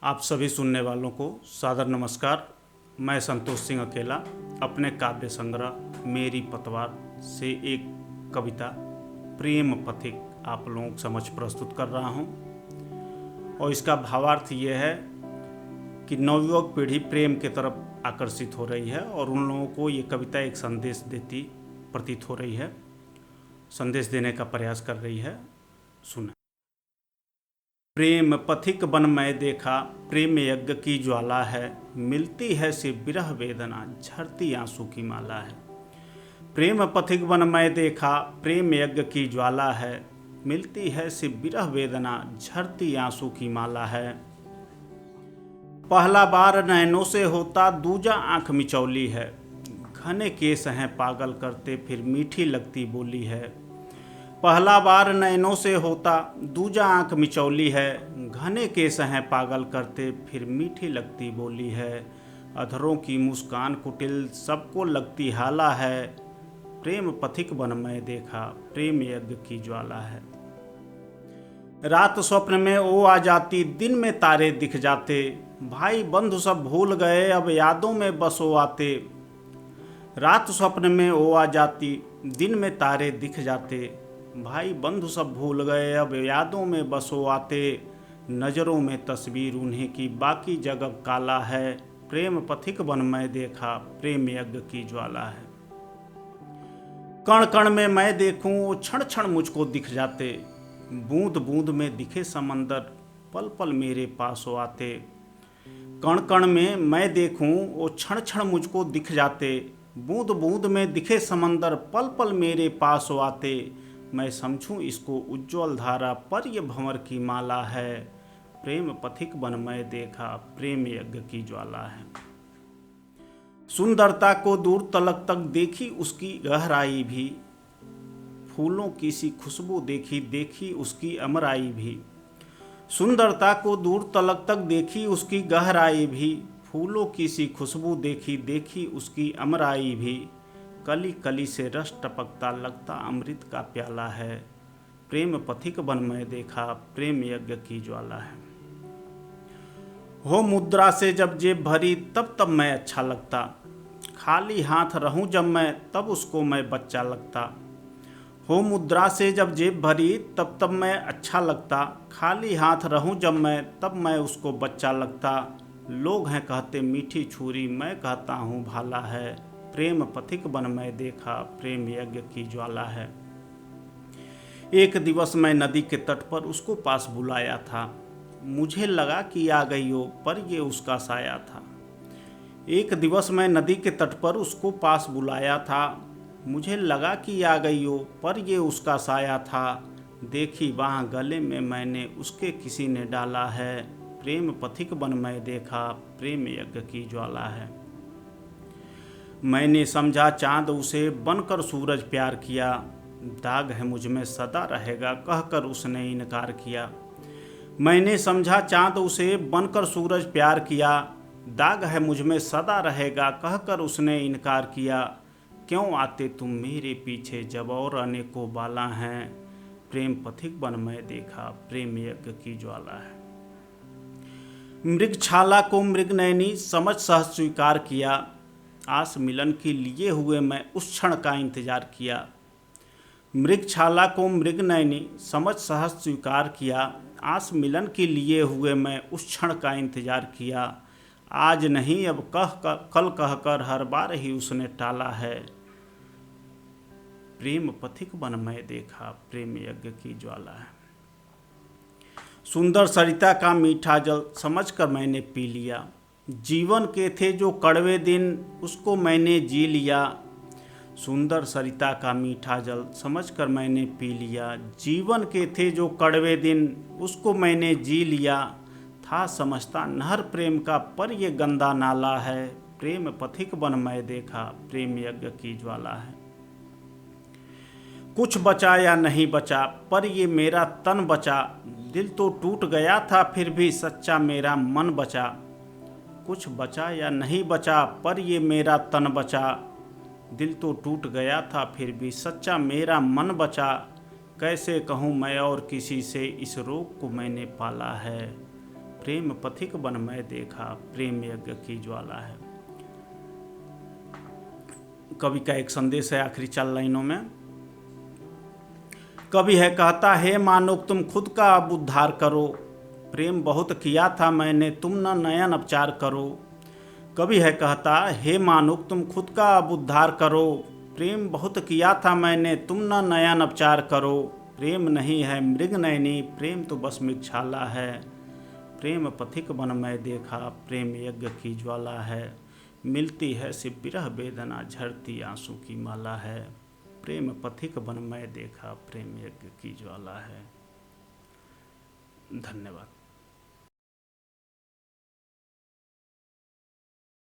आप सभी सुनने वालों को सादर नमस्कार। मैं संतोष सिंह अकेला अपने काव्य संग्रह मेरी पतवार से एक कविता प्रेम पथिक आप लोगों के समक्ष प्रस्तुत कर रहा हूं। और इसका भावार्थ ये है कि नवयुवक पीढ़ी प्रेम की तरफ आकर्षित हो रही है और उन लोगों को ये कविता एक संदेश देती प्रतीत हो रही है, संदेश देने का प्रयास कर रही है। सुना। प्रेम पथिक बन मैं देखा, प्रेम यज्ञ की ज्वाला है, मिलती है सिर्फ विरह वेदना, झरती आंसू की माला है। प्रेम पथिक बन मैं देखा, प्रेम यज्ञ की ज्वाला है, मिलती है सिर्फ विरह वेदना, झरती आंसू की माला है। पहला बार नैनों से होता, दूजा आंख मिचौली है, घने केस हैं पागल करते, फिर मीठी लगती बोली है। पहला बार नैनों से होता, दूजा आंख मिचौली है, घने केस हैं पागल करते, फिर मीठी लगती बोली है। अधरों की मुस्कान कुटिल, सबको लगती हाला है, प्रेम पथिक बन मैं देखा, प्रेम यज्ञ की ज्वाला है। रात स्वप्न में वो आ जाती, दिन में तारे दिख जाते, भाई बंधु सब भूल गए, अब यादों में बस वो आते। रात स्वप्न में वो आ जाती, दिन में तारे दिख जाते, भाई बंधु सब भूल गए, अब यादों में बस वो आते। नज़रों में तस्वीर उन्हीं की, बाकी जग अब काला है, प्रेम पथिक बन मैं देखा, प्रेम यज्ञ की ज्वाला है। कण कण में मैं देखूं, वो क्षण क्षण मुझको दिख जाते, बूंद बूंद में दिखे समंदर, पल पल मेरे पास वो आते। कण कण में मैं देखूं, वो क्षण क्षण मुझको दिख जाते, बूंद बूंद में दिखे समंदर, पल पल मेरे पास वो आते। मैं समझूं इसको उज्ज्वल धारा, पर ये भंवर की माला है, प्रेम पथिक बन मैं देखा, प्रेम यज्ञ की ज्वाला है। सुंदरता को दूर तलक तक देखी उसकी गहराई भी, फूलों की सी खुशबू देखी देखी उसकी अमराई भी। सुंदरता को दूर तलक तक देखी उसकी गहराई भी, फूलों की सी खुशबू देखी देखी उसकी अमराई भी। कली कली से रस टपकता, लगता अमृत का प्याला है, प्रेम पथिक बन मैं देखा, प्रेम यज्ञ की ज्वाला है। हो मुद्रा से जब जेब भरी, तब तब मैं अच्छा लगता, खाली हाथ रहूं जब मैं, तब उसको मैं बच्चा लगता। हो मुद्रा से जब जेब भरी, तब तब मैं अच्छा लगता, खाली हाथ रहूं जब मैं, तब मैं उसको बच्चा लगता। लोग हैं कहते मीठी छुरी, मैं कहता हूँ भाला है, प्रेम पथिक बन मैं देखा, प्रेम यज्ञ की ज्वाला है। एक दिवस मैं नदी के तट पर उसको पास बुलाया था, मुझे लगा कि आ गई हो, पर ये उसका साया था। एक दिवस मैं नदी के तट पर उसको पास बुलाया था, मुझे लगा कि आ गई हो, पर ये उसका साया था। देखी वहाँ गले में मैंने, उसके किसी ने डाला है, प्रेम पथिक बन मैं देखा, प्रेम यज्ञ की ज्वाला है। मैंने समझा चाँद उसे, बनकर सूरज प्यार किया, दाग है मुझ में सदा रहेगा, कहकर उसने इनकार किया। मैंने समझा चाँद उसे, बनकर सूरज प्यार किया, दाग है मुझ में सदा रहेगा, कहकर उसने इनकार किया। क्यों आते तुम मेरे पीछे, जब और अनेकों बाला हैं, प्रेम पथिक बन मैं देखा, प्रेम यज्ञ की ज्वाला है। मृगछाला को मृगनयनी समझ सहज स्वीकार किया, आस मिलन के लिए हुए मैं उस क्षण का इंतजार किया। मृगछाला को मृगनयनी समझ सहज स्वीकार किया, आस मिलन के लिए हुए मैं उस क्षण का इंतजार किया। आज नहीं अब कल कहकर हर बार ही उसने टाला है, प्रेम पथिक बन मैं देखा, प्रेम यज्ञ की ज्वाला है। सुंदर सरिता का मीठा जल समझकर मैंने पी लिया, जीवन के थे जो कड़वे दिन, उसको मैंने जी लिया। सुंदर सरिता का मीठा जल समझकर मैंने पी लिया, जीवन के थे जो कड़वे दिन, उसको मैंने जी लिया। था समझता नहर प्रेम का, पर ये गंदा नाला है, प्रेम पथिक बन मैं देखा, प्रेम यज्ञ की ज्वाला है। कुछ बचा या नहीं बचा, पर ये मेरा तन बचा, दिल तो टूट गया था फिर भी सच्चा मेरा मन बचा। कुछ बचा या नहीं बचा, पर ये मेरा तन बचा, दिल तो टूट गया था फिर भी सच्चा मेरा मन बचा। कैसे कहूँ मैं और किसी से, इस रोग को मैंने पाला है, प्रेम पथिक बन मैं देखा, प्रेम यज्ञ की ज्वाला है। कवि का एक संदेश है आखिरी 4 लाइनों में। कवि है कहता, हे मानुक तुम खुद का अब उद्धार करो, प्रेम बहुत किया था मैंने तुम न नयन उपचार करो। कवि है कहता, हे मानुक तुम खुद का अब उद्धार करो, प्रेम बहुत किया था मैंने तुम न नयन उपचार करो। प्रेम नहीं है मृग नयनी, प्रेम तो बस मृगशाला है, प्रेम पथिक बन मैं देखा, प्रेम यज्ञ की ज्वाला है। मिलती है सिर्फ विरह वेदना, झरती आंसू की माला है, प्रेम पथिक बन मैं देखा, प्रेम यज्ञ की ज्वाला है। धन्यवाद।